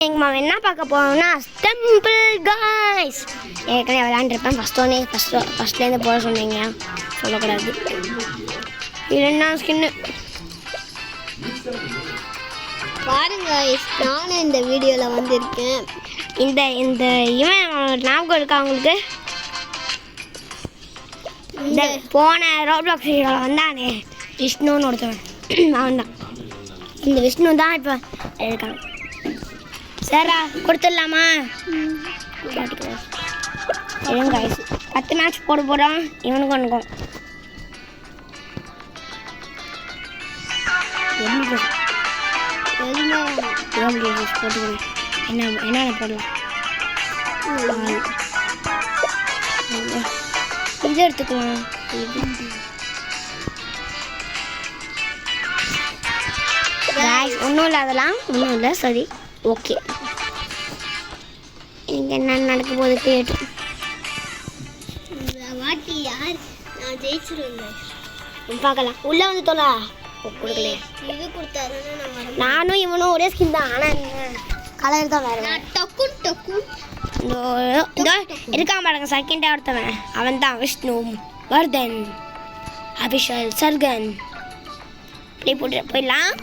எங்கள் என்ன பார்க்க போகிறோம்னா டெம்பிள் காய்ஸ். ஏற்கனவே விளையாண்டுருப்பேன். ஃபஸ்ட்லேருந்து போட சொன்னீங்க, சொல்லக்கூடாது. இல்லைன்னா ஸ்கின்னு பாருங்க, நானும் இந்த வீடியோவில் வந்திருக்கேன். இந்த இந்த இவன் ஞாபகம் இருக்கா அவங்களுக்கு? இந்த போன ரோப்ளாக்ஸ் வந்தானே விஷ்ணுன்னு ஒருத்தவன், அவன் தான். இந்த விஷ்ணு தான் இப்போ இருக்காங்க. சாரா கொடுத்துடலாமா? இருங்க 10 மேட்ச் போட போகிறோம். இவனுக்கும் ஒன்றுக்கும் போட்டுக்கணும். என்னென்ன போடலாம்? இது எடுத்துக்கலாம். ஒன்றும் இல்லை, அதெல்லாம் ஒன்றும் இல்லை. சரி, ஓகே. இங்கே என்ன நடக்க போகுது கேட்டு வாட்டி யார் நான் ஜெயிச்சிருவேன் பார்க்கலாம். உள்ளே வந்து தொலை கொடுக்கலையே. இது கொடுத்தாதானே நானும் இவனும் ஒரே ஸ்கின் தான், ஆனால் கலர் தான் வேறு. டக்குன் டக்குன் இருக்கான் பாருங்க. செகண்டாக ஒருத்தவன் அவன் தான் விஷ்ணு வர்தன் அபிஷல் சர்கன். இப்படி போட்டு போயிடலாம்.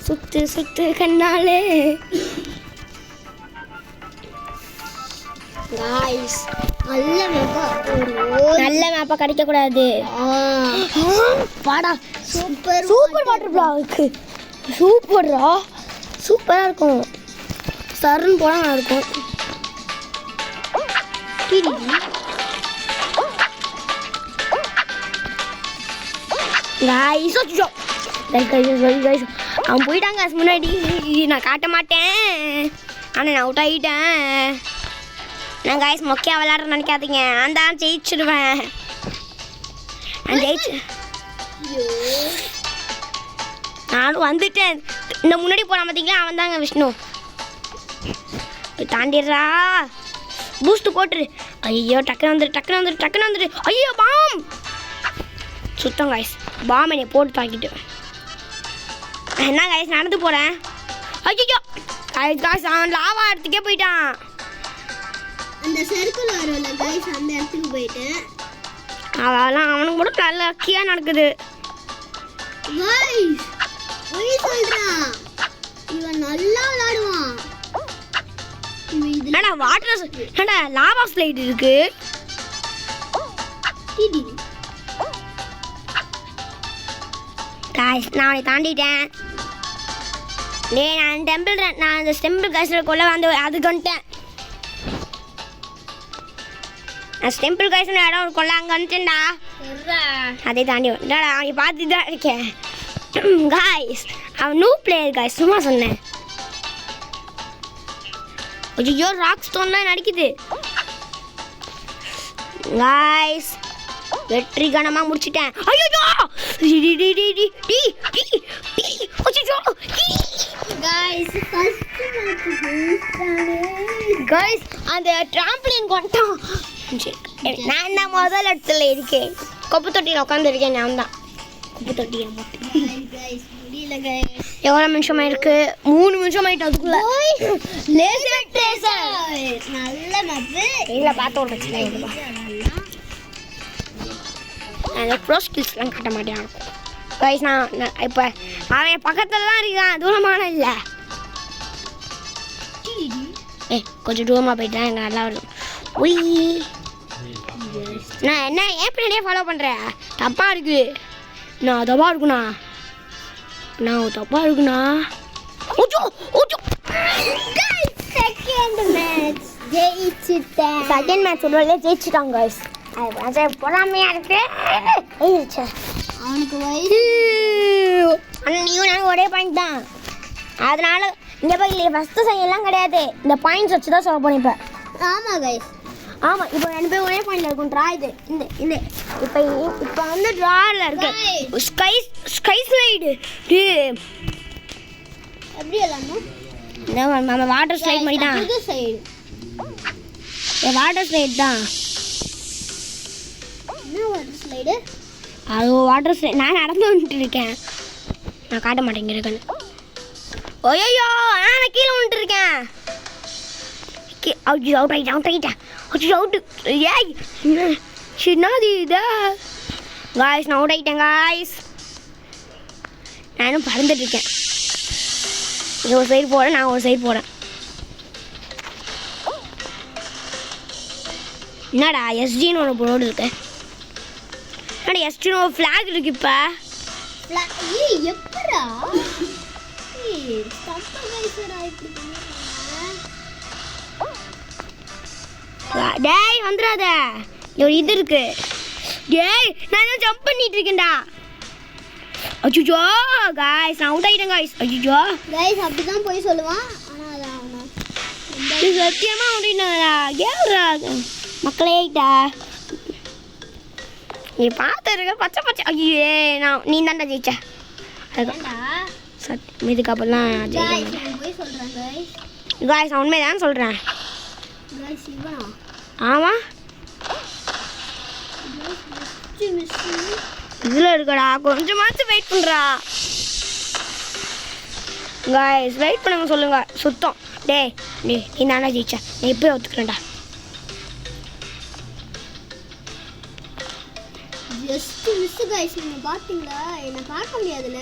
சுத்து சுத்து கண்ணாலே. गाइस நல்ல மேப்பா கிடைக்க கூடாது. பாடா சூப்பர் வாட்டர் பிளாக். சூப்பரா இருக்கும். சர்ன்னு போனா நல்லா இருக்கும். गाइस அவன் போயிட்டாங்க முன்னாடி. நான் காட்ட மாட்டேன், ஆனால் நான் அவுட் ஆகிட்டேன். நான் காய்ஸ் மொக்கையாக விளையாடுறேன்னு நினைக்காதீங்க. நான் தான் ஜெயிச்சிடுவேன். நானும் வந்துட்டேன். இந்த முன்னாடி போகிறான் பார்த்தீங்களா, அவன் தாங்க விஷ்ணு. தாண்டிடுறா. பூஸ்ட்டு போட்டுரு. ஐயோ டக்குன்னு வந்துட்டு. ஐயோ பாம் சுத்தம் காய்ஸ். பாம் என்னை போட்டு தாக்கிட்டு என்ன காய்ஸ் நடந்து போகிறேன். ஐயோ காய்ஸ் அவன் லாவா இடத்துக்கே போயிட்டான். அந்த சர்க்கிள் வரும்ல गाइस, அந்த இடத்துக்கு போயிட்டு அதெல்லாம் அவனுக்கு மட்டும் நல்ல லக்கியாக நடக்குது. गाइस போய் சொல்றான், இவன் நல்லா விளையாடுவான். என்னடா வாட்டர் என்னடா லாவா ஸ்லைட் இருக்கு. गाइस நான் அவனை தாண்டிட்டேன். டேய் நான் இந்த டெம்பிள் காய்ஸில் கொள்ள வந்து அதுக்கு வந்துட்டேன். நான் டெம்பிள் காய்ஸ்னு இடம் கொள்ள அங்கே வந்துட்டேன்டா. அதே தாண்டி என்னடா அவனை பார்த்துட்டு தான் இருக்கேன். காய்ஸ் அவன் நியூ பிளேயர் காய்ஸ், சும்மா சொன்னேன். ஐயோ ராக் ஸ்டோன்லாம் நடிக்குது. காய்ஸ் வெற்றி கணமாக முடிச்சிட்டேன். ஐயோ गाइस அந்த ட்ராம்பலின் கொண்டான். நான் தான் முதல் இடத்துல இருக்கேன். கொப்பு தொட்டியில் உட்காந்துருக்கேன். நான் தான் கொப்பு தொட்டியில் எவ்வளோ நிமிஷம் ஆயிருக்கு? 3 நிமிஷம் ஆயிட்டு. அதுக்குள்ள நல்ல மேப்பு இல்லை பார்த்து ஒரு பிரச்சனை இல்லை. நான் ப்ரோ ஸ்கில்ஸ்லாம் கட்ட மாட்டேன். கைஸ் நான் இப்போ அவன் பக்கத்தில் தான் இருக்கான், தூரமான இல்லை. கொஞ்சம் தூரமாக போயிட்டேன். எங்கள் நல்லா வரும். ஒய் நான் என்ன ஏன் பின்னாடியே ஃபாலோ பண்ணுறேன்? தப்பாக இருக்குது. நான் தப்பாக இருக்குண்ணா. செகண்ட் மேட்ச் சொல்லுவாங்க ஜெயிச்சுட்டாங்க கைஸ். அது பொறாமையாக இருக்கு. அவனுக்கு வயசு ஆனால் நீயும் நாங்கள் ஒரே பாயிண்ட் தான். அதனால இங்கே போய் இல்லை ஃபஸ்ட்டு செய்யலாம் கிடையாது. இந்த பாயிண்ட்ஸ் வச்சு தான் சொல்ல போனேன் இப்போ. ஆமாம் கைஸ், ஆமாம். இப்போ 2 பேர் ஒரே பாயிண்டில் இருக்கும். ட்ரா இது இந்த இப்போ வந்து ட்ராவில் இருக்கு. ஸ்கை ஸ்லைடு எப்படி எல்லாமும் நம்ம வாட்டர் ஸ்லைட் மாதிரி தான். இது சைடு வாட்டர் ஸ்லைட் தான். என்ன வாட்டர் ஸ்லைடு? அது வாட்டர் ஸ்லைட். நான் நடந்து வந்துட்டு இருக்கேன். நான் காட்ட மாட்டேங்க இருக்கேன்னு. ஓய்யோ நான் கீழே வந்துட்டு இருக்கேன். ஐயோ அவுட் ஆகிட்டேன் ஐயோ அவுட்டு ஏய் என்னது இது காய்ஸ் நான் அவுட் ஆகிட்டேன் காய்ஸ் நானும் பறந்துட்டுருக்கேன் நீ ஒரு சைடு போகிறேன் நான் ஒரு சைடு போகிறேன் என்னடா எஸ்டின்னு ஒன்று போர்டு இருக்கு என்னடா எஸ்டின்னு ஒரு ஃப்ளாக் இருக்கு இப்போ எப்படா டேய் வந்துடாத ஒரு இது இருக்கு டேய் நான் ஜம்ப் பண்ணிட்டு இருக்கேன்டா அச்சோ गाइस நான் அவுட் ஆயிட்டேன் गाइस அச்சோ गाइस அப்படிதான் போய் சொல்லுவான் ஆனா அதான் நீ சத்தியமா அவுட் கேளுடா மக்களேடா நீ பாத்துருக்க பச்சை பச்சை ஐயே நான் நீ தான்டா ஜெயிச்ச ஏண்டா சத் இதுக்கப்புறம் गाइस நான் போய் சொல்றேன் गाइस நான் உண்மைதான் சொல்றேன் गाइस இவனா ஆமா இதுல இருக்கடா கொஞ்சமாச்சும் வெயிட் பண்றா गाइस வெயிட் பண்ணுங்க சொல்லுங்க சுத்தம் டேய் நீ நானா ஜெயிச்ச நீ இப்பவே ஒத்துக்கறேன்டா ஜஸ்ட் மிஸ் गाइस நீங்க பாத்தீங்களா என்ன பார்க்க முடியாதுல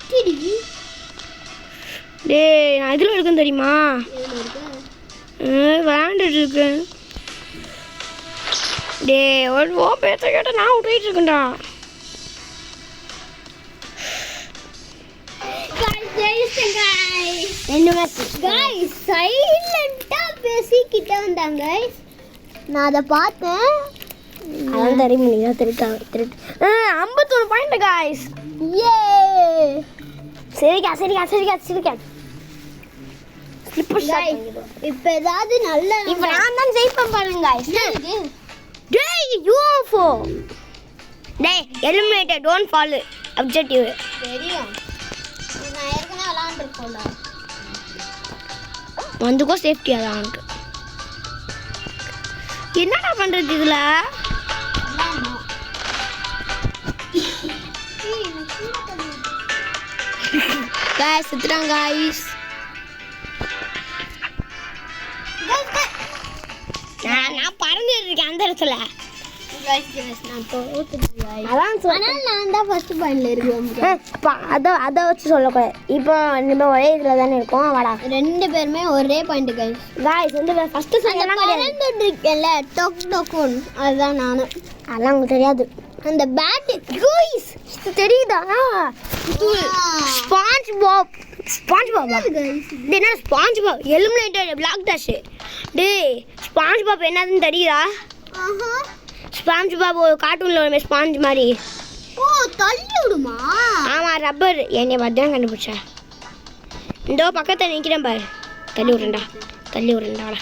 டிடி டேய் நான் இதுல இருக்கேன் தெரியுமா எதுல இருக்கு விளையாண்டுட்டு இருக்கேன் டேய் ஒரு பேச கேட்ட நான் விட்டுட்டு இருக்கேன்டா गाइस சைலண்டா பேசிக்கிட்டே வந்தாங்க गाइस நான் அத பார்த்தேன் அதான் தெரியும் நீ தான் திருட்டு 51 பாயிண்ட் गाइस ஏ சரிக்கா ஸ்லிப்பர் गाइस இப்போ ஏதாவது நல்ல இப்போ நான் தான் ஜெயிப்பேன் பாருங்க गाइस என்னது டேய் யூஎஃப்ஓ டேய் எலிமினேட்டட் டோன்ட் ஃபால் அப்ஜெக்டிவ் தெரியும் நான் ஏற்கனவே விளையாண்டுருக்கோம்ல வந்துக்கோ சேஃப்டி அதான் அவனுக்கு என்னடா பண்றது இதுல गाइस சுத்துறாங்க गाइस நான் பறந்துட்டு இருக்கேன் அந்த இடத்துல गाइस நான் தோத்துட்டேன் அதான் ஆனா நான் தான் ஃபர்ஸ்ட் பாயிண்ட்ல இருக்கேன் அதை வச்சு சொல்லக்கூடாது இப்போ நம்ம ஒரே இதில் தானே இருக்கோம் வாடா ரெண்டு பேருமே ஒரே பாயிண்ட் गाइस गाइस வந்து ஃபர்ஸ்ட் சொன்னா பறந்துட்டு இருக்கேன்ல டொக் டொக்குன் அதுதான் நானு அதெல்லாம் உங்களுக்கு தெரியாது அந்த பேட் गाइस இது தெரியுதா ஸ்பாஞ்ச் பாப் गाइस என்ன SpongeBob eliminated black dash டேய் ஸ்பாஞ்ச் பாப் என்னதுன்னு தெரியுதா ஆஹா ஸ்பாஞ்ச் பாப் ஒரு கார்ட்டூனில் ஒரு ஸ்பாஞ்ச் மாதிரி ஓ தள்ளி விடுமா ஆமாம் ரப்பர் என்னை பார்த்து தான் கண்டுபிடிச்சேன் இந்த பக்கத்தில் நிற்கிறேன் பாரு தள்ளி விட்றேன்டா வாடா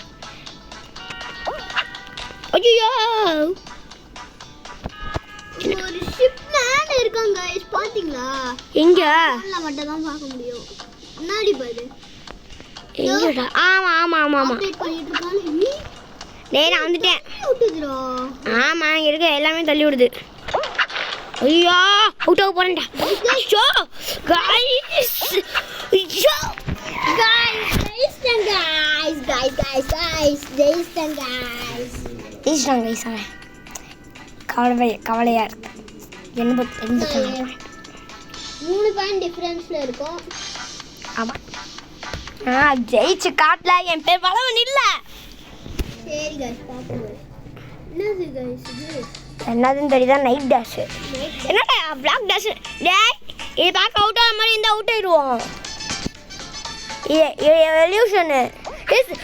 ஐயோ ஒரு ஷிப் மேல இருக்காங்க गाइस பாத்தீங்களா எங்க நல்லா மட்டும் தான் பார்க்க முடியும் முன்னாடி பாரு எங்கடா ஆமாம் ஆப்ரேட் பண்ணிட்டு இருக்கானே டேய் நான் வந்துட்டேன் விட்டுதுடா ஆமாம் இங்கே இருக்க எல்லாமே தள்ளி விடுது ஐயோ அவுட் ஆக போகிறேன்டா ஐயோ गाइस ஐயோ ஜெயிச்சிட்டாங்க गाइस அவன் கவலையா இருக்கு 82 3 பாயிண்ட் டிஃபரன்ஸ்ல இருக்கும் ஆமாம் ஜெயிச்சு காட்டல என் பேர் பலவன் இல்லை சரி गाइस பாப்போம் என்னது गाइस இது என்னதுன்னு தெரியுதா நைட் டேஷ் என்னடா பிளாக் டேஷ் டேய் இது பார்க்க அவுட் ஆகிற மாதிரி இருந்தால் அவுட் ஆயிடுவோம் எவல்யூஷனு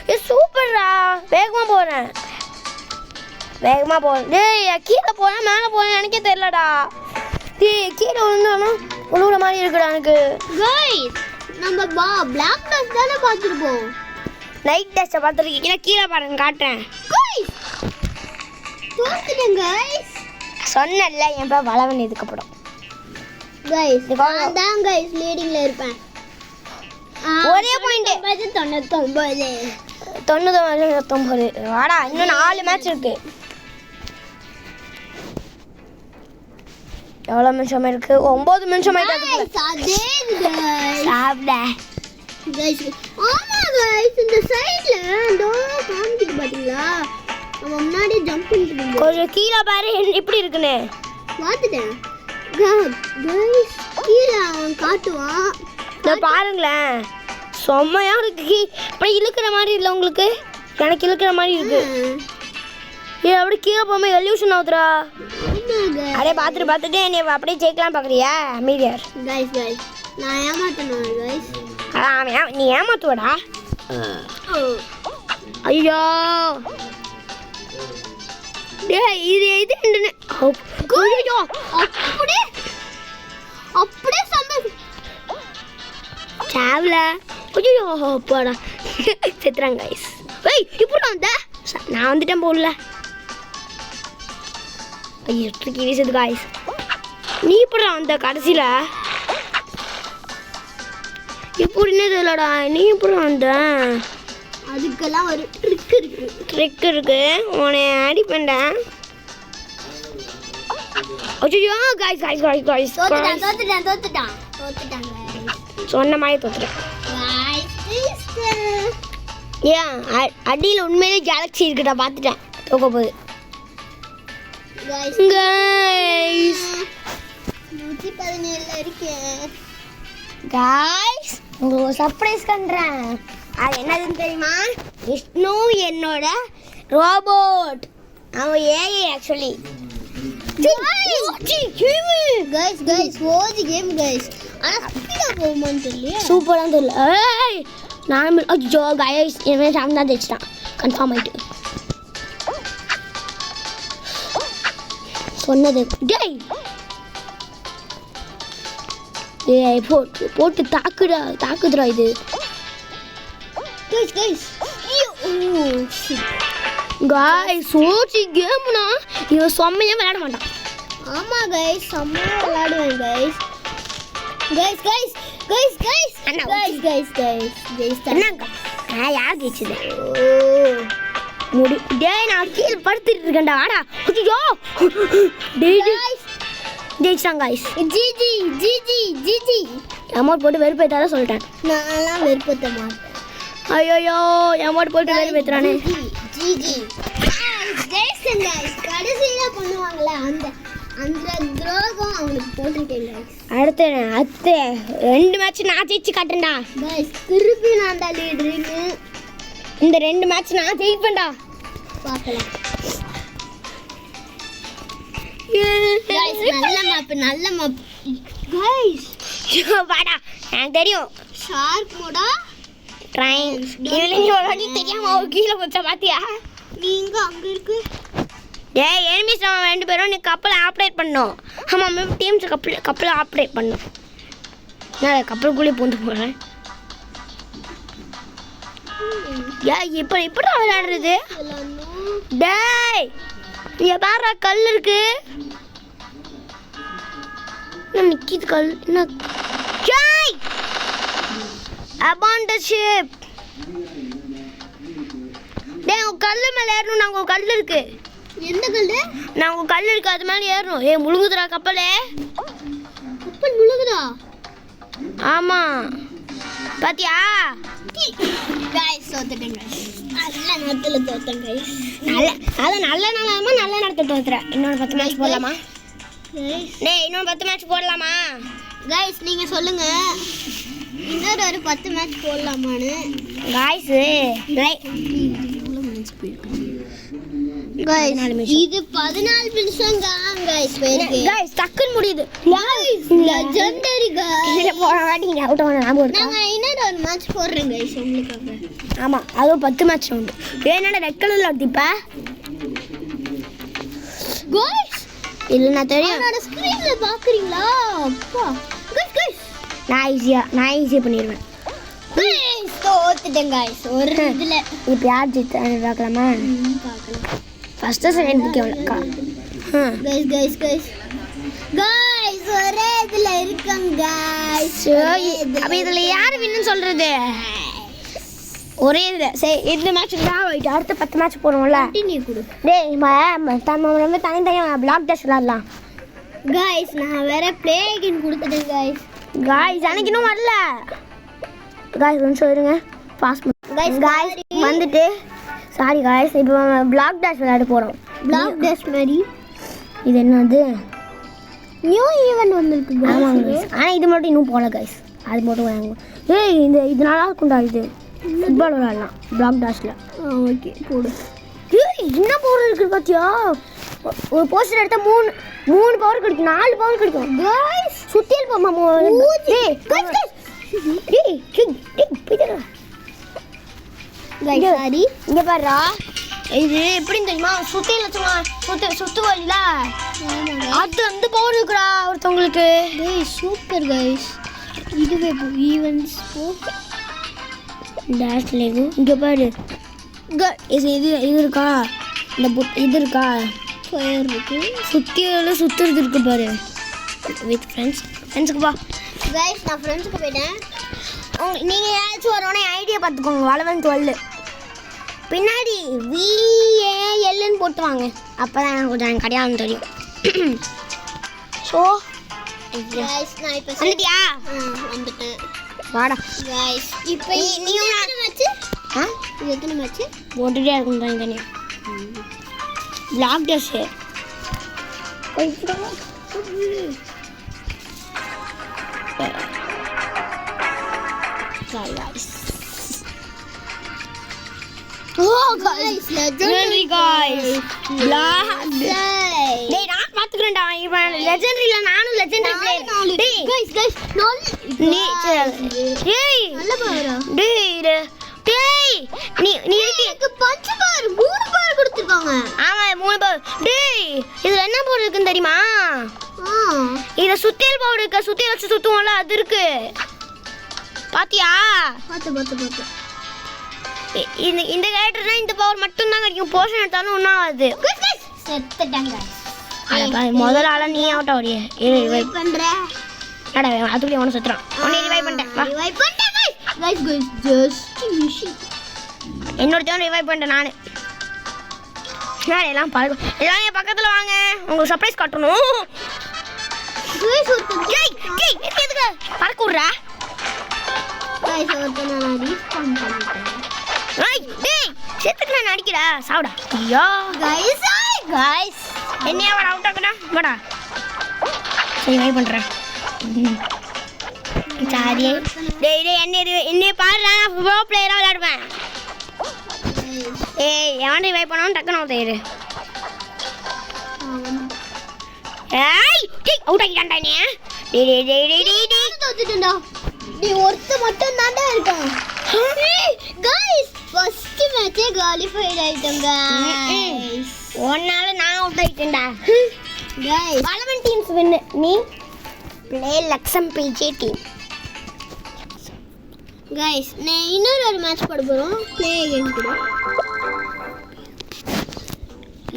இது சூப்பர்டா வேகமாக போகிறேன் டேய் கீழே போகிறேன் மேலே போகிறேன் எனக்கே தெரிலடா டேய் கீழே விழுந்தாலும் உழுவுற மாதிரி இருக்குடா எனக்கு गाइस நம்ம பிளாக் டஸ்ட் தான பாத்துறோம் நைட் டேஷை பார்த்துருக்கீங்க கீழே பாருங்க காட்டுறேன் गाइस தோத்துட்டேன் गाइस சொன்னல என் பேர் வளவன் இதுக்கப்புறம் गाइस நான் தான் गाइस லீடிங்ல இருப்பேன் ஒரே பாயிண்ட் 99 வாடா இன்னும் 4 மேட்ச் இருக்கு எவ்வளோ நிமிஷம் இருக்கு 9 நிமிஷம் ஆயிட்டு அதே சாப்பிட கைஸ் ஆமா கைஸ் இந்த சைடுல அந்த காமிக்கிட்டு பாத்தீங்களா நம்ம முன்னாடி ஜம்ப் பண்ணிட்டு கொஞ்சம் கீழே பாரு எப்படி இருக்குன்னு. பார்த்துட்டேன் கைஸ் கீழே அவன் காட்டுவான். இதை பாருங்களேன் செம்மையா இருக்கு. அப்படி இழுக்கிற மாதிரி இல்லை உங்களுக்கு? எனக்கு இழுக்கிற மாதிரி இருக்கு. ஏ அப்படி கீழே போகாம எல்யூஷன் ஆகுதுரா. அப்படியே பார்த்துட்டு என்னை அப்படியே ஜெயிக்கலாம் பார்க்குறியா? அமைதியார் கைஸ் கைஸ் நான் ஏமாத்தணும் கைஸ். அதான் நீ ஏமாத்துவடா. ஐயோ டேய் இது என்னன்னு ஐயோ அப்படியே அப்படியே சந்தோஷம் சாவல. ஐயோ போடா செத்துறாங்க கைஸ். ஏய் இப்படி வந்த நான் வந்துட்டேன் போடல. ஐயோ ட்ரிக்கி வீசுது கைஸ். நீ இப்படி வந்த கடைசியில் இப்படின்னு தெரியலடா. நீ இப்படி வந்த அதுக்கெல்லாம் ஒரு ட்ரிக் இருக்கு. உன்னை அடி பண்ணேன். ஐயோ கைஸ் கைஸ் கைஸ் கைஸ் தோத்துட்டான் சொன்ன மாதிரி தோத்துறேன். ஏன் அடியில் உண்மையிலே கேலக்ஸி இருக்குடா. பார்த்துட்டேன் தோக்க போகுது கைஸ். 117 இருக்கேன் கைஸ். உங்களுக்கு சர்ப்ரைஸ் பண்ணுறேன். அது என்னதுன்னு தெரியுமா? விஷ்ணு என்னோட ரோபோட். அவன் AI actually. Guys guys OG game guys. ஆனால் ஸ்பீடாக போகுமான்னு தெரியல. சூப்பராக தெரியல. ஏய் நார்மல். ஐயோ கைஸ் இனிமேல் சாமி தான் தைச்சிட்டான் கன்ஃபார்ம் ஆகிட்டு சொன்னது. டேய் ஏய் போட்டு தாக்குதுடா இது. கைஸ் கைஸ் கைஸ் ஓச்சி கேம்னா இவன் செம்மையாக விளையாட மாட்டான். ஆமாம் கைஸ் செம்மையாக விளையாடுவேன் guys. Guys guys guys guys guys guys guys guys என்னங்க யார் ஜெயிச்சது? முடி டேய் நான் கீழே படுத்துட்டு இருக்கேன்டா. வாடா. ஐயோ டேய் ஜெயிச்சிட்டாங்க guys. GG GG GG amount போட்டு வெறுப்பேற்றாத சொல்லிட்டேன். நான்லாம் வெறுப்பேற்ற மாட்டேன். ஐயோ அமௌண்ட் போட்டு வெறுப்பேற்றுறானே. GG ஜெயிச்சேன் guys. கடைசியில் பண்ணுவாங்களே அந்த அந்த துரோகம் அவங்களுக்கு போட்டுருக்கேன் கைஸ். அடுத்து 2 மேட்ச் நான் ஜெயிச்சு காட்டுறேன்டா கைஸ். திருப்பி நான் தான் லீடருங்க. இந்த 2 மேட்ச் நான் ஜெயிப்பேன்டா. பார்க்கலாம் கைஸ். நல்ல மேப் கைஸ். வாடா எனக்கு தெரியும். ஷார்க் மோடா ட்ரைன் இவளுக்கு தெரியாம கீழே குச்சா பாத்தியா? நீங்க அங்க இருக்கு. டேய் எனிமீஸ் நம்ம 2 பேரும் நீ கப்பலை ஆப்ரேட் பண்ணணும். ஆமாம் மேம் டீம்ஸ் கப்பலை ஆப்ரேட் பண்ணணும். நான் கப்பலுக்குள்ளே பூந்து போகிறேன். இப்படி விளையாடுறது? டேய் இங்கே பாரு கல் இருக்கு. என்ன நிற்கிது கல்? என்ன ஜாய் அபாண்டட் ஷிப். டேய் உங்கள் கல் மேலே ஏறணும். நாங்கள் ஒரு கல் இருக்கு. எந்த கல்? நான் உங்கள் கல் இருக்கு அது மேலே ஏறணும். ஏ முழுகுதுடா கப்பலே. கப்பல் முழுகுதா? ஆமாம் பாத்தியா? கைஸ் தோத்துட்டேன் கைஸ். நல்ல நேரத்தில் தோத்தேன் கைஸ். நல்ல நேரத்தில் தோத்துறேன். இன்னொரு 10 மேட்ச் போடலாமா? டேய் இன்னொரு 10 மேட்ச் போடலாமா? கைஸ் நீங்கள் சொல்லுங்கள் இன்னொரு ஒரு 10 மேட்ச் போடலாமான்னு. கைஸ் இது 14 நிமிஷம் தான் கைஸ் போயிருக்கு. கைஸ் டக்குன்னு முடியுது. Guys legendary guys. இத போற வாட்டி நீங்க அவுட் ஆன ஞாபகம் இருக்கா? நாங்க இன்னொரு ஒரு மேட்ச் போடுறோம் கைஸ் உங்களுக்காக. ஆமா அதுவும் 10 மேட்ச் உண்டு. என்னடா ரெட் கலர்ல அடிப்பா? கைஸ் இல்ல நான் தெரியும். என்னோட ஸ்கிரீன்ல பாக்குறீங்களா? அப்பா கைஸ் கைஸ் நான் ஈஸியா பண்ணிடுவேன். கைஸ் தோத்துட்டேன் கைஸ். ஒரு இதுல இப்போ யார் ஜெயிச்சான்னு பார்க்கலாமா? பார்க்கலாம். ஃபர்ஸ்ட் செகண்ட் முக்கியம்க்கா. கைஸ் கைஸ் கைஸ் கைஸ் ஒரே இதுல இருக்கங்க கைஸ். அப்ப இதுல யார் வின்னு சொல்றது? ஒரே இதுல சரி இந்த மேட்ச் தான் அடுத்த 10 மேட்ச் போறோம்ல. கண்டினியூ கொடு. டேய் நம்ம தனியா பிளாக் டேஷ் விளையாடலாம். கைஸ் நான் வேற ப்ளே அகைன் கொடுத்துட்டேன் கைஸ். கைஸ் எனக்கு இன்னும் வரல. காய்ஸ் கொஞ்சம் இருங்க பாஸ் Guys, காய்ஸ் sorry. வந்துட்டு சாரி காய்ஸ் இப்போ பிளாக் டேஷ் விளையாட போகிறோம். பிளாக் டேஷ் மாதிரி இது என்னது? நியூ ஈவென்ட் வந்திருக்கு ஆமாங்க guys. ஆனால் இது மட்டும் இன்னும் போகல கைஸ். அது மட்டும் வாங்குவோம். ஏய் இது நல்லா இருக்கும்டா. இது ஃபுட்பால் விளையாடலாம் பிளாக் டேஷில். ஓகே போடு. ஏய் என்ன பவர் இருக்குது பார்த்தியா? ஒரு போஸ்டர் எடுத்தால் மூணு பவர் கிடைக்கும், 4 பவர் கிடைக்கும் Guys, சுத்தியல் போமா. ஏய் guys guys sorry. இங்கே பாருடா. இது எப்படின்னு தெரியுமா? சுத்தியில் சுற்றுவல்ல அது அந்த பவர் இருக்குடா ஒருத்தவங்களுக்கு. Guys, super guys. இதுவே ஈவென்ட்ஸ் போ டேஷ்ல இங்கே பாரு. இது இருக்கா? இது இருக்கா? ஃபயர் இருக்கு. சுற்றுறது இருக்கு பாரு. வித் ஃப்ரெண்ட்ஸுக்கு பா. Guys, நான் ஃப்ரெண்ட்ஸ்க்கு போயிட்டேன். நீங்கள் ஏதாச்சும் வரோன்னே ஐடியா பார்த்துக்கோங்க. 11 12 பின்னாடி VALன்னு போட்டு வாங்க. அப்போ தான் எனக்கு கொஞ்சம் கிடையாதுன்னு தெரியும். ஸோ Guys, நான் இப்போ வந்துட்டியா? வந்துட்டேன். வாடா. Guys, இப்போ நீ எத்தனை மேட்ச்? ஆ இது எத்தனை மேட்ச்? போட்டுகிட்டே இருக்கும் தனியாக. Black dash Guys, legendary guys. டேய் நான் பாத்துக்கறேன்டா. இவன் லெஜெண்டரில நானும் லெஜெண்டரி பிளேயர். டேய் guys, நீ டேய் நல்ல பாரு. டேய் நீ எனக்கு பஞ்சு பாரு 3 பார் கொடுத்திருக்காங்க. ஆமா 3 பவர். டேய் இதுல என்ன பவர் இருக்குன்னு தெரியுமா? இத சுத்தியல் பவர் இருக்கு. சுத்தியல் வச்சு சுத்துவோம்ல அது இருக்கு. பாத்தியா? பாத்து. இந்த கேரக்டர்னா இந்த பவர் மட்டும் தான் கிடைக்கும். போஷன் எடுத்தாலும் ஒன்றும் ஆகாது. செத்துட்டாங்க. முதல் ஆளா நீ அவுட் ஆவறியே. வெயிட் பண்றேன். அட அதுக்குள்ளே ஒன்று சுத்துறான். உன்னை ரிவைவ் பண்ணிட்டேன். வா ரிவைவ் பண்ணிட்டேன் guys. Just mission. இன்னொருத்தவன் ரிவைவ் பண்ணிட்டேன் நான். எல்லாம் பழகும். எல்லாம் என் பக்கத்தில் வாங்க. உங்களுக்கு சர்ப்ரைஸ் காட்டணும். எதுக்கு பறக்க விட்றா? guys, ஒருத்தனை நான் ரீஸ்பான் பண்ணிட்டேன். செத்துக்கு நான் அடிக்கடா. சாவுடா. ஐயோ guys என்னையா வாடா அவுட் ஆகுடா. வாடா சரி ரிவைவ் பண்ணுறேன். சாரி டேய் என்னைய பாரு. நான் ப்ரோ பிளேயராக விளையாடுவேன். ஏய் எவன் ரிவைவ் பண்ணாலும் டக்குன்னு அவுட் ஆயிரு. அவுட் ஆகிட்டான்டா நீ. தோத்துட்டேன்டா. நீ ஒருத்த மட்டும் தான்டா இருக்கான். guys, ஃபர்ஸ்ட் மேட்சே குவாலிஃபைட் ஆயிட்டோம் guys. ஒன்னால நான் அவுட் ஆயிட்டேன்டா. guys, 11 teams win. நீ ப்ளே லக்ஸம் PG டீம். guys, நான் இன்னொரு மேட்ச் போட போறோம். ப்ளே அகைன் கூட.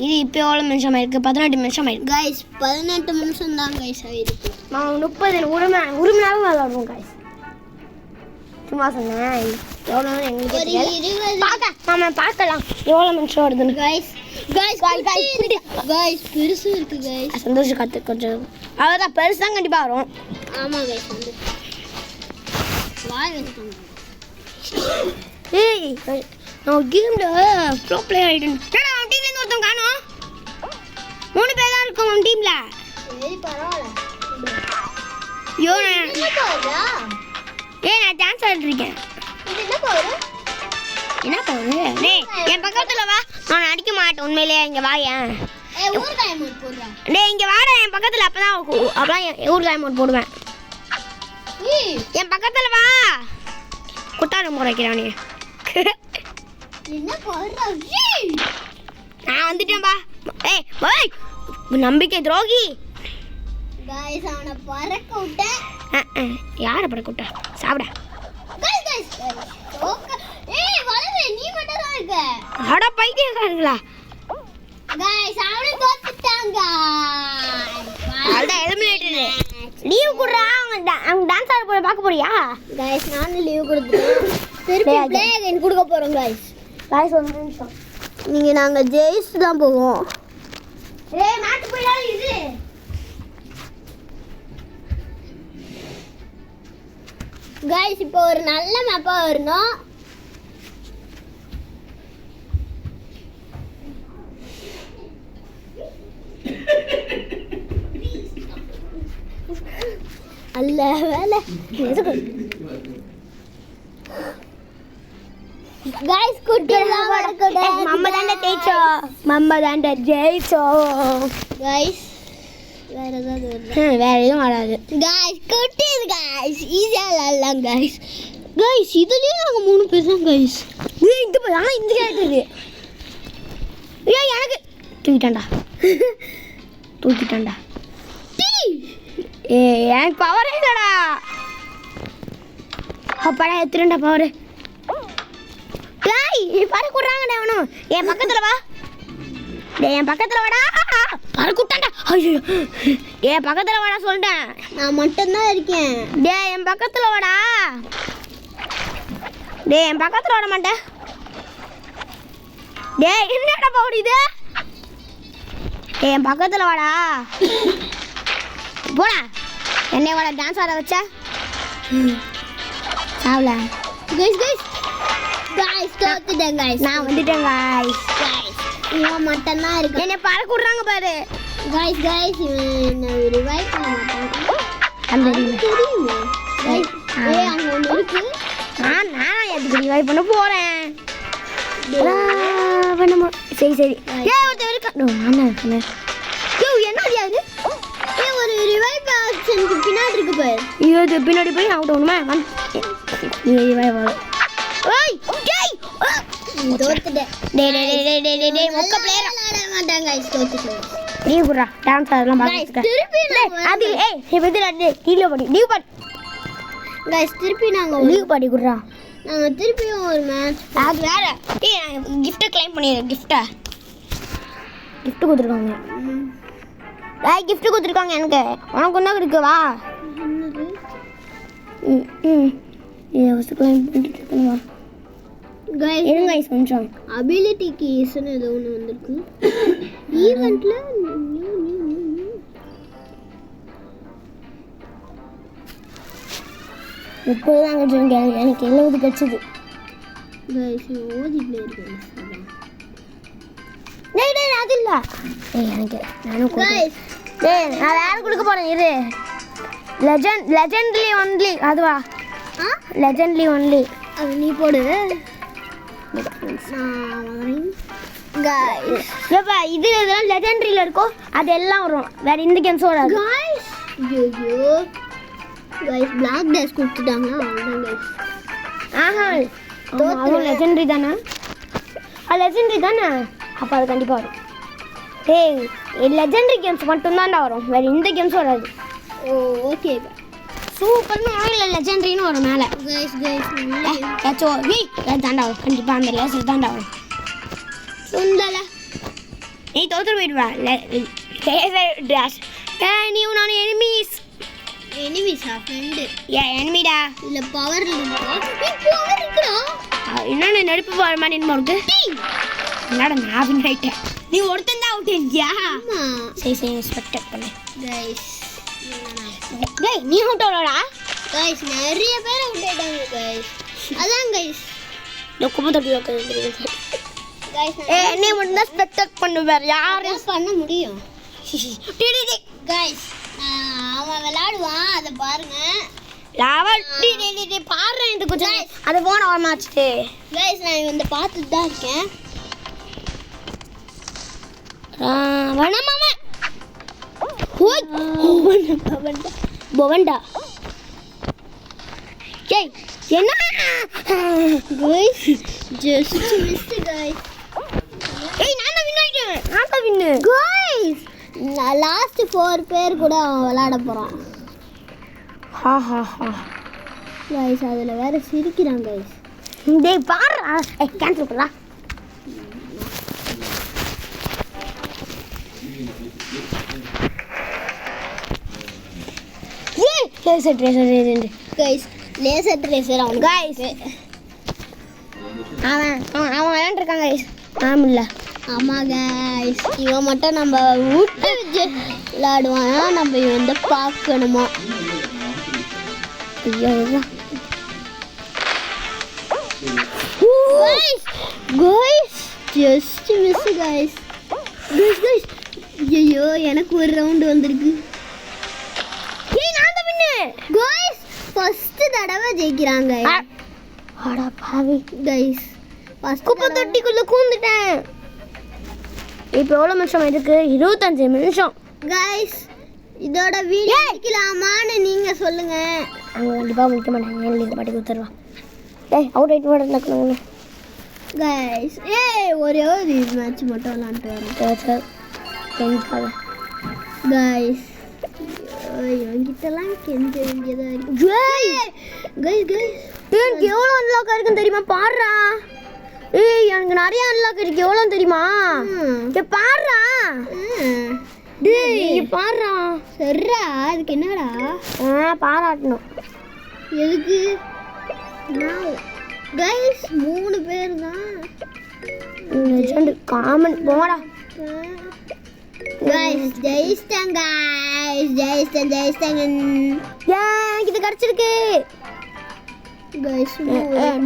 இது இப்போ எவ்வளோ நிமிஷம் ஆயிருக்கு? 18 நிமிஷம் ஆயிருக்கு. guys, 18 நிமிஷம் தான் guys ஆயிருக்கு. நான் 30 ஒரு மணி நேரம் விளையாடுவோம் guys. சும்மா சொன்னேன். எவ்வளோ எங்களுக்கு ஒரு தெரியாது. 20 நம்ம பார்க்கலாம் எவ்வளோ நிமிஷம் வருதுன்னு. guys பெருசு இருக்கு guys. சந்தோஷம் கற்று கொஞ்சம் அவ்வளோதான். பெருசுதான் கண்டிப்பாக வரும். ஆமா guys வந்து வாய் வந்துட்டாங்க. ஏய் நான் கேம்ல ப்ரோ பிளேயர் ஆயிட்டேன். அவன் டீம்லேருந்து ஒருத்தவங்க காணோம். 3 பேர் தான் இருக்கோம் அவன் டீமில். சரி பரவாயில்ல. ஐயோ என்ன பவரா? நான் டான்ஸ் ஆடிட்டு இருக்கேன். இது என்ன பவர்? என்ன பண்ணுது? டேய் என் பக்கத்தில் வா. நான் அடிக்க மாட்டேன் உண்மையிலேயே. இங்கே வாயேன். ஊர் டைமண்ட் போடுறா. டேய் இங்கே வாடா என் பக்கத்தில். அப்பதான் ஊர் டைமண்ட் போடுவேன். என் பக்கத்தில் வா. குட்டாரம் போட வைக்கிறானே. என்ன பவரா? நான் வந்துட்டேன்பா. ஏய் நம்பிக்கை துரோகி. guys, அவனை பறக்க விட்டேன். யாரை பறக்க விட்டா? சாப்பிட. guys வளரு நீ மட்டும் தான் இருக்க. அட பைத்தியக்காரங்களா. guys, அவனை தோத்துட்டாங்க. அதான் எலிமினேட்டட். லீவ் குடுறா. அவங்க டான்ஸ் ஆட போற பார்க்க போறியா? guys, நான் லீவ் கொடுத்துட்டேன். திருப்பி ப்ளே அகைன் கொடுக்க போறோம் guys. ஒரு நிமிஷம். நீங்க நாங்க ஜெயிச்சு தான் போவோம். ஏய் மேட்ச் போயிடாத இது. கைஸ் இப்போ ஒரு நல்ல மேப்பா வரணும். அல்ல வேலை கைஸ் குட்டி மம்ம தாண்ட ஜெயிச்சோம். மம்ம தாண்ட ஜெயிச்சோம். கைஸ் வேற ஏதாவது வருதா? வேற எதுவும் வராது. கைஸ் குட்டிஸ் கைஸ் ஈஸியா விளையாடலாம் கைஸ். கைஸ் இதுலயும் நாங்க 3 பேர் தான் கைஸ். இந்த ஆனால் இந்த கேட்குது. ஏய் எனக்கு தூக்கிட்டான்டா. தூக்கிட்டான்டா. ஏ எனக்கு பவரே இல்லடா. அப்பாடா எத்திரண்டா பவர். டேய் பறக்குறாங்கடா அவனும். என் பக்கத்துல வா. டேய் என் பக்கத்துல வாடா. பறக்குட்டான்டா. ஐயோ என் பக்கத்துல வாடா சொல்லிட்டேன். நான் மட்டும் தான் இருக்கேன். டேய் என் பக்கத்துல வாடா. டேய் என் பக்கத்துல வர மாட்டேன். டேய் என்னடா பவுடி இது? டேய் என் பக்கத்துல வாடா. போடா. என்னை வாடா டான்ஸ் ஆட வச்ச. சாவல. கைஸ் கைஸ் கைஸ் தோத்துட்டேன் கைஸ். நான் வந்துட்டேன் கைஸ். கைஸ் இவன் மட்டும் தான் இருக்கு. என்னை பறக்க விடுறாங்க பாரு. கைஸ் கைஸ் என்ன ரிவைவ் பண்ண மாட்டாங்க. அந்த தெரியுமே. கைஸ் ஏய் அங்க ஒன்னு இருக்கு. நான் எதுக்கு ரிவைவ் பண்ண போறேன். பண்ணுமா சரி சரி. ஏய் ஒருத்தன் இருக்கான். நான் இருக்கேன். யோ என்னது அது? ஏய் ஒரு ரிவைவ் ஆக்ஷனுக்கு பின்னாடி இருக்கு பாரு. இது பின்னாடி போய் அவுட் ஆகணுமா? நீ ரிவைவ் ஆகும். ஏய் டேய் தோத்துட்டேன். டேய் டேய் டேய் டேய் டேய் மொக்க பிளேயர் விளையாட மாட்டாங்க கைஸ் தோத்துட்டேன். நீ குறா டான்ஸ் அதெல்லாம் பாத்துக்க. திருப்பி அது ஏய் நீ பதில கீழ படி. நீ படி. கைஸ் திருப்பி நாங்க நீ படி குறா. நாங்க திருப்பியும் ஒரு மேட்ச். அது வேற. ஏய் gift claim பண்ணிரு gift. gift கொடுத்துருக்காங்க. டேய் gift கொடுத்துருக்காங்க எனக்கு. உனக்கு என்ன இருக்கு வா. என்னது? ஏய் வஸ்து claim பண்ணிட்டு இருக்கேன் வா. கைஸ் இருங்க गाइस கொஞ்சம். அபிலிட்டி கீஸ்னு ஏதோ ஒன்று வந்திருக்கு ஈவெண்ட்ல. இப்போதான் கிடைச்சிருங்க. எனக்கு 70 கிடைச்சது. கைஸ் ஓதி பிளேயர் கைஸ். டேய் டேய் அது இல்ல. ஏய் எனக்கு நானும் கைஸ் டேய் நான் வேற கொடுக்க போறேன் இரு. லெஜெண்டரி ஒன்லி அதுவா? Legendary only. அது நீ போடு. நான் வரேன். கைஸ் ஏப்பா இது இதெல்லாம் லெஜெண்டரியில இருக்கோ அது எல்லாம் வரும். வேற இந்த கேம்ஸ் வராது. கைஸ் ஐயோ கைஸ் பிளாக் டேஸ் கொடுத்துட்டாங்களா? அவ்வளோதான் கைஸ். ஆஹா அது லெஜெண்டரி தானே? அது லெஜெண்டரி தானே? அப்போ அது கண்டிப்பாக வரும். டேய் லெஜெண்டரி கேம்ஸ் மட்டும்தான்டா வரும். வேற இந்த கேம்ஸ் வராது. ஓ ஓகே சூப்பர்னு இல்லை லெஜெண்டரின்னு வரும் மேலே. கைஸ் கைஸ் ஏதாச்சும் நீ தாண்டா வரும். கண்டிப்பாக அந்த லேசர் தாண்டா வரும். சுந்தல நீ தோற்று போயிடுவா. Laser dash. நீ நான் எனிமீஸ். எனிமீஸா ஃப்ரெண்டு? எனிமிடா. இல்ல பவர் இருக்கா? பவர் இருக்குடா. இன்னொன்று நெருப்பு போகிற மாதிரி என்ன இருக்கு? என்னடா நான் வின் ஆயிட்டேன். நீ ஒருத்தன் தான் அவுட் ஆயிட்டியா? ஆமா சரி சரி எக்ஸ்பெக்ட் பண்ணு. கைஸ் டேய் நீ அவுட் ஆகலடா. கைஸ் நிறைய பேர் அவுட் ஆயிட்டாங்க கைஸ். அதான் கைஸ் இந்த குப்பை தொட்டி உட்காந்து கைஸ் நீ மட்டும் தான் ஸ்பெக்டேட் பண்ணு. வேற யாரும் பண்ண முடியும். கைஸ் அவன் விளையாடுவான் அதை பாருங்க. லெவல் பாரு இது கொஞ்சம் அது போன ஒரு மேட்ச். கைஸ் நான் வந்து பார்த்துட்டு தான் இருக்கேன். வேணாமாமா ஓய் போவண்டா. ஏய் என்ன கைஸ் ஜஸ்ட் மிஸ் கைஸ். ஏய் நான் தான் வின் ஆயிட்டேன். நான் தான் வின். கைஸ் நான் லாஸ்ட் 4 பேர் கூட அவன் விளையாட போறான். ஹா ஹா ஹா கைஸ் அதுல வேற சிரிக்கிறான் கைஸ். டேய் பாரு. ஏய் கேன்சல் பண்ணா. ஏய் laser tracer guys laser tracer அவன் கைஸ் அவன் விளையாண்டுருக்கான் கைஸ். ஆமில்ல ஆமா கைஸ் இவன் மட்டும் நம்ம விட்டு விளையாடுவான். நம்ம இவன் வந்து பார்க்கணுமா? ஐயோ guys guys just miss guys guys ஐயோ எனக்கு ஒரு ரவுண்ட் வந்திருக்கு ஏய் நான் தான் வின்னு guys ஃபர்ஸ்ட் தடவை ஜெயிக்கறாங்க அட பாவி guys ஃபர்ஸ்ட் குப்பை தொட்டிக்குள்ள கூந்துட்டேன் இப்போ எவ்வளவு நிமிஷம் இருக்கு 25 நிமிஷம் guys இதோட வீடியோ எடுக்கலாமான்னு நீங்க சொல்லுங்க அவங்க கண்டிப்பா முடிக்க மாட்டாங்க லிங்க் பாட்டி கொடுத்துருவா ஏய் அவுட் ஆயிட்டு வர நடக்கணும் guys ஏய் ஒரே ஒரு மேட்ச் மட்டும் விளையாண்டு வரேன் சரி கெஞ்சாத guys என்கிட்டலாம் கெஞ்ச வேண்டியதா இருக்கு guys எனக்கு எவ்வளோ அன்லாக் இருக்குன்னு தெரியுமா பாடுறா ஏய் எனக்கு நிறைய அன்லாக் இருக்கு எவ்வளோ தெரியுமா ஏய் பாடுறா டேய் இங்க பாடுறா சரிடா அதுக்கு என்னடா பாராட்டணும் எதுக்கு guys 3 பேர் தான் லெஜெண்ட் காமன் போடா guys ஜெயிச்சிட்டாங்க ஜெயிச்சிட்டாங்க ஏன் இது கிடைச்சிருக்கு guys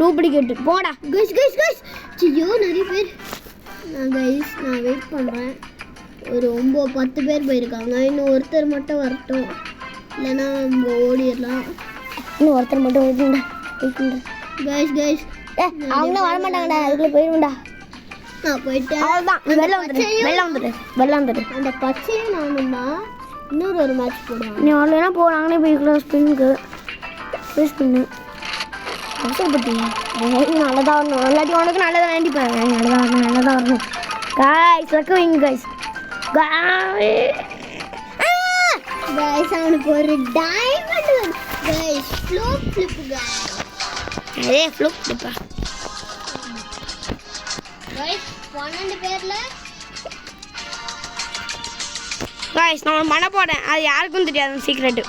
டூப்ளிகேட் போடா guys ஐயோ நிறைய பேர் நான் வெயிட் பண்றேன் ஒரு 10 பேர் போயிருக்காங்க இன்னும் ஒருத்தர் மட்டும் வரட்டும் இல்லைன்னா நம்ம ஓடிடலாம் இன்னும் ஒருத்தர் மட்டும் வெயிட் guys அவங்க வர மாட்டாங்கடா அதுக்குள்ள போயிருவேன்டா நான் போயிட்டேன் அவ்வளோதான் வெளில வந்துடு அந்த பச்சையும் நானும் தான் இன்னொரு மேட்ச் போடுவாங்க நீ வரலன்னா போ நாங்களே போய்க்கலாம் ஸ்பின்னுக்கு ஸ்பின்னு அவசரப்பட்டி நல்லதாக வரணும் இல்லாட்டி உனக்கு நல்லதாக வேண்டிப்பேன் நல்லதாக வரணும் காய்ஸ் வைங்க காய்ஸ் guys அவனுக்கு ஒரு டைமண்ட் guys ஃப்ளோப் ஃபிளிப் அதே ஃப்ளோப் ஃபிளிப்பா guys 12 பேர்ல காய்ஸ் நான் பண்ண போறேன் அது யாருக்கும் தெரியாது சீக்ரெட்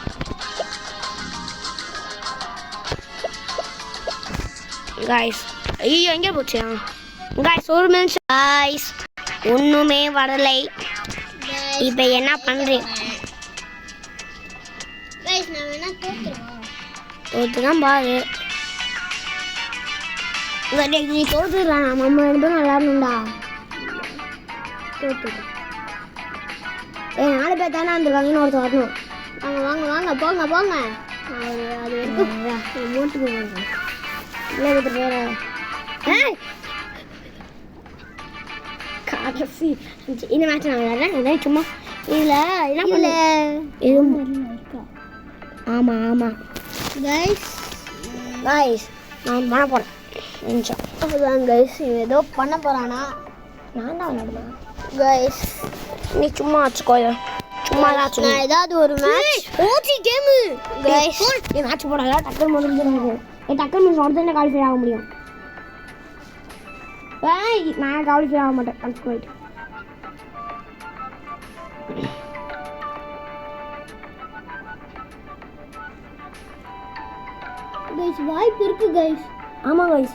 காய்ஸ் ஐயோ எங்கே போச்சு காய்ஸ் ஒரு நிமிஷம் காய்ஸ் ஒன்றுமே வரலை இப்போ என்ன பண்ணுறேன் guys நான் வேணா தோத்துறேன் தோத்து தான் பாரு நீ தோத்துடலாம் நம்ம 2 பேரும் விளாடணும்டா தோத்துறேன் ஏய் 4 பேர் தானே வந்துருக்காங்கன்னு ஒருத்தர் வரணும் வாங்க போங்க அது வரைக்கும் மூட்டு போங்க இல்லை கொடுத்துட்டு போகிறேன் கடைசி இந்த மேட்ச் நான் விளையாடுறேன் அதான் சும்மா இதில் என்ன பண்ணல எதுவும் ஆமாம் guys நான் பண்ண போகிறேன் நிமிஷம் அதுதான் guys ஏதோ பண்ண போறானா நான் தான் விளையாடுவேன் guys நீ சும்மா வச்சுக்கோ சும்மா தான் நான் ஏதாவது ஒரு மேட்ச் ஓசி கேமு guys நீ மேட்ச் போடாத டக்கர் முடிஞ்சிடும் டக்கர் முடிஞ்சு உடனே குவாலிஃபை ஆக முடியும் நான் குவாலிஃபை ஆக மாட்டேன் கன்ஸ்கோயிட் guys வாய்ப்பு இருக்கு guys ஆமாம் guys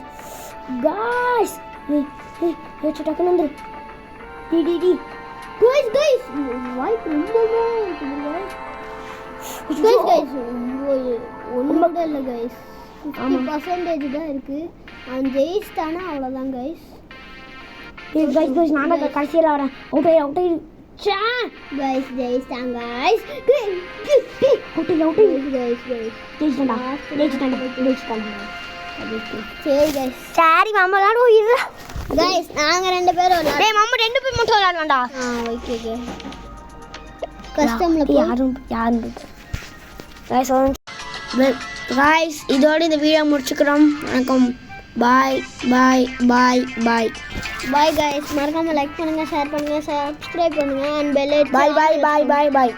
டக்குன்னு வந்துரு டி guys வாய்ப்பு ரொம்பவே இருக்கு guys ஒன்றும் கூட இல்லை guys 50% தான் இருக்கு அவன் ஜெயிச்சிட்டானா அவ்வளோதான் guys நான் தான் கடைசியில் வரேன் அவுட் guys ஜெயிச்சிட்டாங்க guys சரி guys சரி மாமா விளாடுவோம் இது guys நாங்க 2 பேரும் விளையாடுறோம் டேய் மாமா 2 பேர் மட்டும் விளையாடுவான்டா ஓகே கஸ்டம்ல யாரும் guys இதோட இந்த வீடியோ முடிச்சுக்கிறோம் வணக்கம் பாய் guys மறக்காம லைக் பண்ணுங்க ஷேர் பண்ணுங்க சப்ஸ்கிரைப் பண்ணுங்க and bell bye guys